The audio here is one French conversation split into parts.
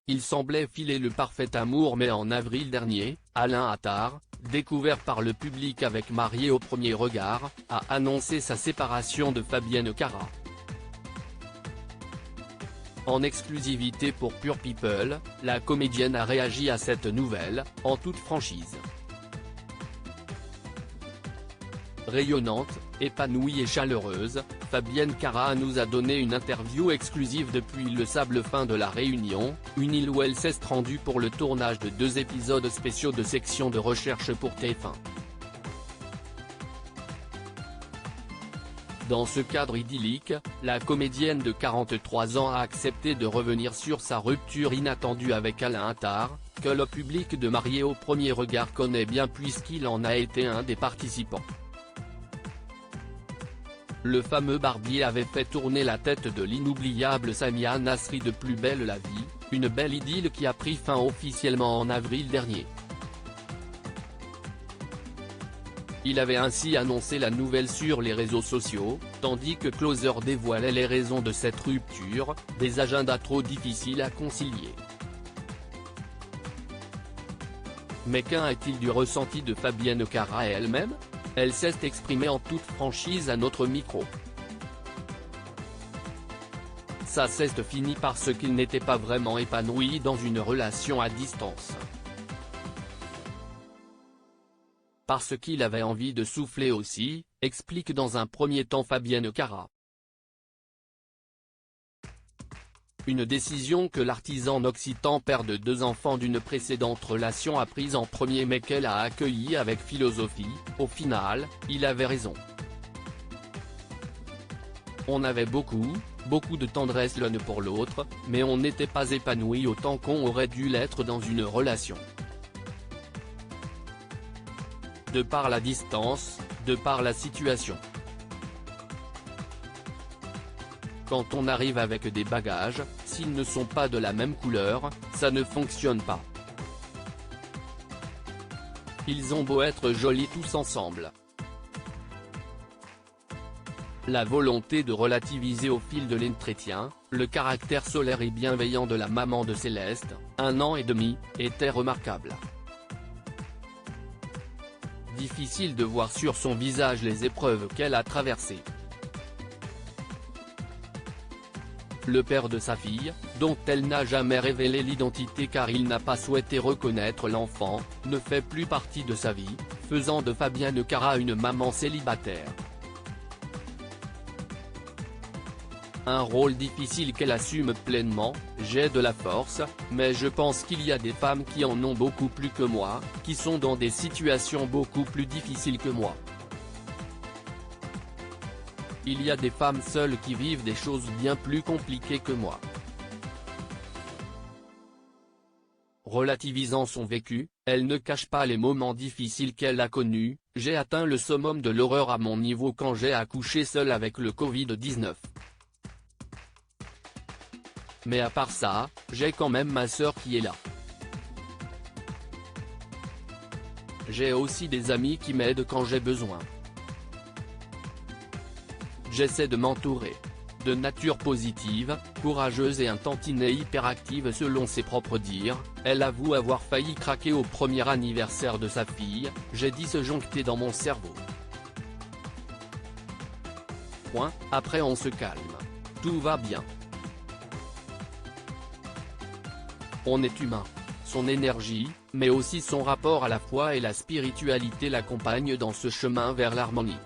il semblait filer le parfait amour, mais en avril dernier, Alain Attard, découvert par le public avec Marié au premier regard, a annoncé sa séparation de Fabienne Cara. En exclusivité pour Pure People, la comédienne a réagi à cette nouvelle, en toute franchise. Rayonnante, épanouie et chaleureuse, Fabienne Cara nous a donné une interview exclusive depuis le sable fin de la Réunion, une île où elle s'est rendue pour le tournage de 2 épisodes spéciaux de Section de recherche pour TF1. Dans ce cadre idyllique, la comédienne de 43 ans a accepté de revenir sur sa rupture inattendue avec Alain Attard, que le public de Marié au premier regard connaît bien puisqu'il en a été un des participants. Le fameux barbier avait fait tourner la tête de l'inoubliable Samia Nasri de Plus belle la vie, une belle idylle qui a pris fin officiellement en avril dernier. Il avait ainsi annoncé la nouvelle sur les réseaux sociaux, tandis que Closer dévoilait les raisons de cette rupture, des agendas trop difficiles à concilier. Mais qu'a-t-il du ressenti de Fabienne Cara elle-même ? Elle s'est exprimée en toute franchise à notre micro. Ça s'est fini parce qu'il n'était pas vraiment épanoui dans une relation à distance. Parce qu'il avait envie de souffler aussi, explique dans un premier temps Fabienne Cara. Une décision que l'artisan occitan, père de 2 enfants d'une précédente relation, a prise en premier mais qu'elle a accueillie avec philosophie. Au final, il avait raison. On avait beaucoup de tendresse l'un pour l'autre, mais on n'était pas épanoui autant qu'on aurait dû l'être dans une relation. De par la distance, de par la situation. Quand on arrive avec des bagages, s'ils ne sont pas de la même couleur, ça ne fonctionne pas. Ils ont beau être jolis tous ensemble. La volonté de relativiser au fil de l'entretien, le caractère solaire et bienveillant de la maman de Céleste, 1 an et demi, était remarquable. Difficile de voir sur son visage les épreuves qu'elle a traversées. Le père de sa fille, dont elle n'a jamais révélé l'identité car il n'a pas souhaité reconnaître l'enfant, ne fait plus partie de sa vie, faisant de Fabienne Cara une maman célibataire. Un rôle difficile qu'elle assume pleinement. J'ai de la force, mais je pense qu'il y a des femmes qui en ont beaucoup plus que moi, qui sont dans des situations beaucoup plus difficiles que moi. Il y a des femmes seules qui vivent des choses bien plus compliquées que moi. Relativisant son vécu, elle ne cache pas les moments difficiles qu'elle a connus. J'ai atteint le summum de l'horreur à mon niveau quand j'ai accouché seule avec le Covid-19. Mais à part ça, j'ai quand même ma sœur qui est là. J'ai aussi des amis qui m'aident quand j'ai besoin. J'essaie de m'entourer. De nature positive, courageuse et un tantinet hyperactive selon ses propres dires, elle avoue avoir failli craquer au premier anniversaire de sa fille. J'ai disjoncté dans mon cerveau. Après on se calme. Tout va bien. On est humain. Son énergie, mais aussi son rapport à la foi et la spiritualité l'accompagnent dans ce chemin vers l'harmonie.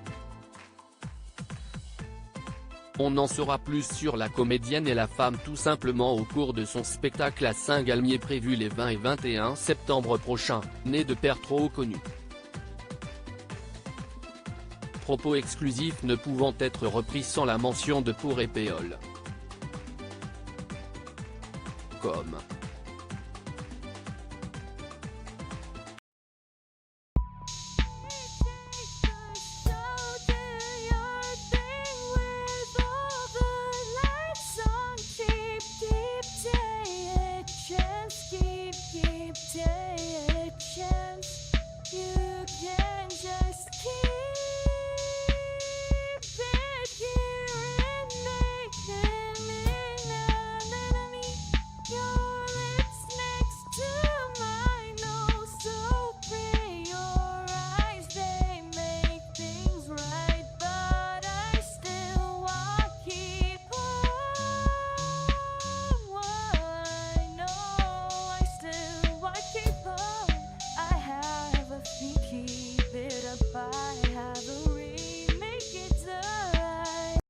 On en saura plus sur la comédienne et la femme tout simplement au cours de son spectacle à Saint-Galmier prévu les 20 et 21 septembre prochains, né de père trop connu. Propos exclusifs ne pouvant être repris sans la mention de Pure People.